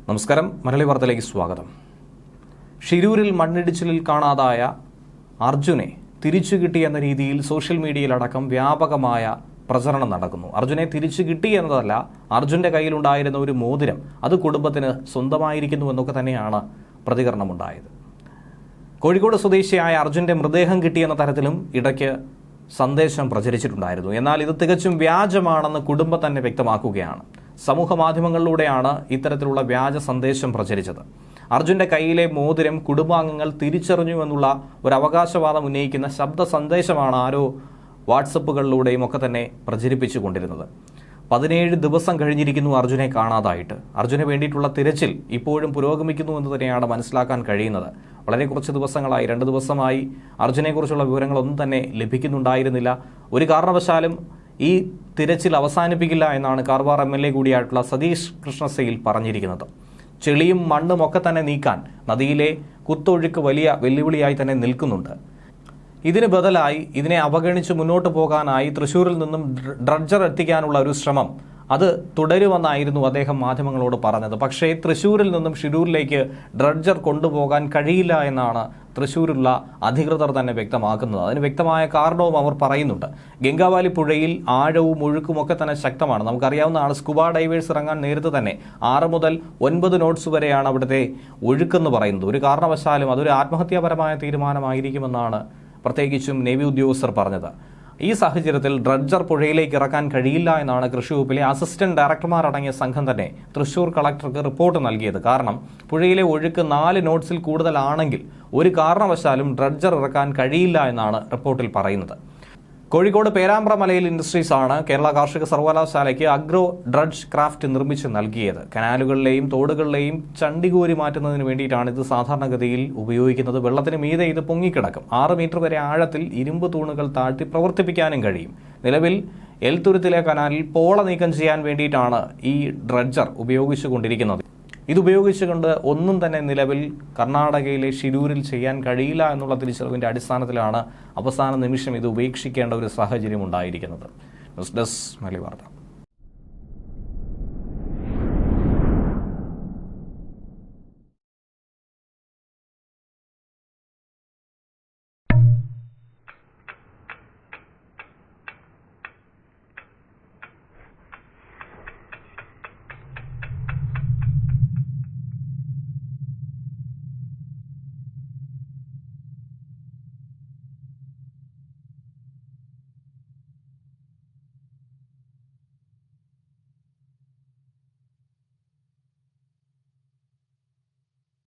നമസ്കാരം, മലയാളി വാർത്തയിലേക്ക് സ്വാഗതം. ഷിരൂരിൽ മണ്ണിടിച്ചിലിൽ കാണാതായ അർജുനെ തിരിച്ചു കിട്ടിയെന്ന രീതിയിൽ സോഷ്യൽ മീഡിയയിലടക്കം വ്യാപകമായ പ്രചരണം നടക്കുന്നു. അർജുനെ തിരിച്ചു കിട്ടി എന്നതല്ല, അർജുൻ്റെ കയ്യിലുണ്ടായിരുന്ന ഒരു മോതിരം അത് കുടുംബത്തിന് സ്വന്തമായിരിക്കുന്നുവെന്നൊക്കെ തന്നെയാണ് പ്രതികരണമുണ്ടായത്. കോഴിക്കോട് സ്വദേശിയായ അർജുൻ്റെ മൃതദേഹം കിട്ടിയെന്ന തരത്തിലും ഇടയ്ക്ക് സന്ദേശം പ്രചരിച്ചിട്ടുണ്ടായിരുന്നു. എന്നാൽ ഇത് തികച്ചും വ്യാജമാണെന്ന് കുടുംബം തന്നെ വ്യക്തമാക്കുകയാണ്. സമൂഹ മാധ്യമങ്ങളിലൂടെയാണ് ഇത്തരത്തിലുള്ള വ്യാജ സന്ദേശം പ്രചരിച്ചത്. അർജുൻ്റെ കയ്യിലെ മോതിരം കുടുംബാംഗങ്ങൾ തിരിച്ചറിഞ്ഞുവെന്നുള്ള ഒരു അവകാശവാദം ഉന്നയിക്കുന്ന ശബ്ദ സന്ദേശമാണ് ആരോ വാട്സപ്പുകളിലൂടെയും ഒക്കെ തന്നെ പ്രചരിപ്പിച്ചു കൊണ്ടിരുന്നത്. 17 ദിവസം കഴിഞ്ഞിരിക്കുന്നു അർജുനെ കാണാതായിട്ട്. അർജുന് വേണ്ടിയിട്ടുള്ള തിരച്ചിൽ ഇപ്പോഴും പുരോഗമിക്കുന്നു എന്ന് തന്നെയാണ് മനസ്സിലാക്കാൻ കഴിയുന്നത്. വളരെ കുറച്ച് ദിവസങ്ങളായി, 2 ദിവസമായി അർജുനെക്കുറിച്ചുള്ള വിവരങ്ങളൊന്നും തന്നെ ലഭിക്കുന്നുണ്ടായിരുന്നില്ല. ഒരു കാരണവശാലും ഈ തിരച്ചിൽ അവസാനിപ്പിക്കില്ല എന്നാണ് കാർവാർ MLA കൂടിയായിട്ടുള്ള സതീഷ് കൃഷ്ണസേയിൽ പറഞ്ഞിരിക്കുന്നത്. ചെളിയും മണ്ണും ഒക്കെ തന്നെ നീക്കാൻ നദിയിലെ കുത്തൊഴുക്ക് വലിയ വെല്ലുവിളിയായി തന്നെ നിൽക്കുന്നുണ്ട്. ഇതിന് ബദലായി ഇതിനെ അവഗണിച്ച് മുന്നോട്ട് പോകാനായി തൃശ്ശൂരിൽ നിന്നും ഡ്രഡ്ജർ എത്തിക്കാനുള്ള ഒരു ശ്രമം അത് തുടരുമെന്നായിരുന്നു അദ്ദേഹം മാധ്യമങ്ങളോട് പറഞ്ഞത്. പക്ഷേ തൃശ്ശൂരിൽ നിന്നും ഷിരൂരിലേക്ക് ഡ്രഡ്ജർ കൊണ്ടുപോകാൻ കഴിയില്ല എന്നാണ് തൃശ്ശൂരുള്ള അധികൃതർ തന്നെ വ്യക്തമാക്കുന്നത്. അതിന് വ്യക്തമായ കാരണവും അവർ പറയുന്നുണ്ട്. ഗംഗാവാലി പുഴയിൽ ആഴവും ഒഴുക്കുമൊക്കെ തന്നെ ശക്തമാണ്. നമുക്കറിയാവുന്നതാണ്, സ്കൂബ ഡൈവേഴ്സ് ഇറങ്ങാൻ നേരത്തെ തന്നെ 6 മുതൽ 9 നോട്ട്സ് വരെയാണ് അവിടുത്തെ ഒഴുക്കെന്ന് പറയുന്നത്. ഒരു കാരണവശാലും അതൊരു ആത്മഹത്യാപരമായ തീരുമാനമായിരിക്കുമെന്നാണ് പ്രത്യേകിച്ചും നേവി ഉദ്യോഗസ്ഥർ പറഞ്ഞത്. ഈ സാഹചര്യത്തിൽ ഡ്രഡ്ജർ പുഴയിലേക്ക് ഇറക്കാൻ കഴിയില്ല എന്നാണ് കൃഷി വകുപ്പിലെ അസിസ്റ്റന്റ് ഡയറക്ടർമാരടങ്ങിയ സംഘം തന്നെ തൃശൂർ കളക്ടർക്ക് റിപ്പോർട്ട് നൽകിയത്. കാരണം പുഴയിലെ ഒഴുക്ക് 4 നോട്ട്സിൽ കൂടുതലാണെങ്കിൽ ഒരു കാരണവശാലും ഡ്രഡ്ജർ ഇറക്കാൻ കഴിയില്ല എന്നാണ് റിപ്പോർട്ടിൽ പറയുന്നത്. കോഴിക്കോട് പേരാമ്പ്ര മലയിൽ ഇൻഡസ്ട്രീസ് ആണ് കേരള കാർഷിക സർവകലാശാലയ്ക്ക് അഗ്രോ ഡ്രഡ്ജ് ക്രാഫ്റ്റ് നിർമ്മിച്ച് നൽകിയത്. കനാലുകളിലെയും തോടുകളിലെയും ചണ്ടികോരി മാറ്റുന്നതിന് വേണ്ടിയിട്ടാണ് ഇത് സാധാരണഗതിയിൽ ഉപയോഗിക്കുന്നത്. വെള്ളത്തിന് മീതെ ഇത് പൊങ്ങിക്കിടക്കും. 6 മീറ്റർ വരെ ആഴത്തിൽ ഇരുമ്പ് തൂണുകൾ താഴ്ത്തി പ്രവർത്തിപ്പിക്കാനും കഴിയും. നിലവിൽ എൽത്തുരുത്തിലെ കനാലിൽ പോള നീക്കം ചെയ്യാൻ വേണ്ടിയിട്ടാണ് ഈ ഡ്രഡ്ജർ ഉപയോഗിച്ചുകൊണ്ടിരിക്കുന്നത്. ഇതുപയോഗിച്ചുകൊണ്ട് ഒന്നും തന്നെ നിലവിൽ കർണാടകയിലെ ഷിരൂരിൽ ചെയ്യാൻ കഴിയില്ല എന്നുള്ള തിരിച്ചറിവിൻ്റെ അടിസ്ഥാനത്തിലാണ് അവസാന നിമിഷം ഇത് ഉപേക്ഷിക്കേണ്ട ഒരു സാഹചര്യം ഉണ്ടായിരിക്കുന്നത്. ന്യൂസ് ഡെസ്ക് മലയാളി വാർത്ത.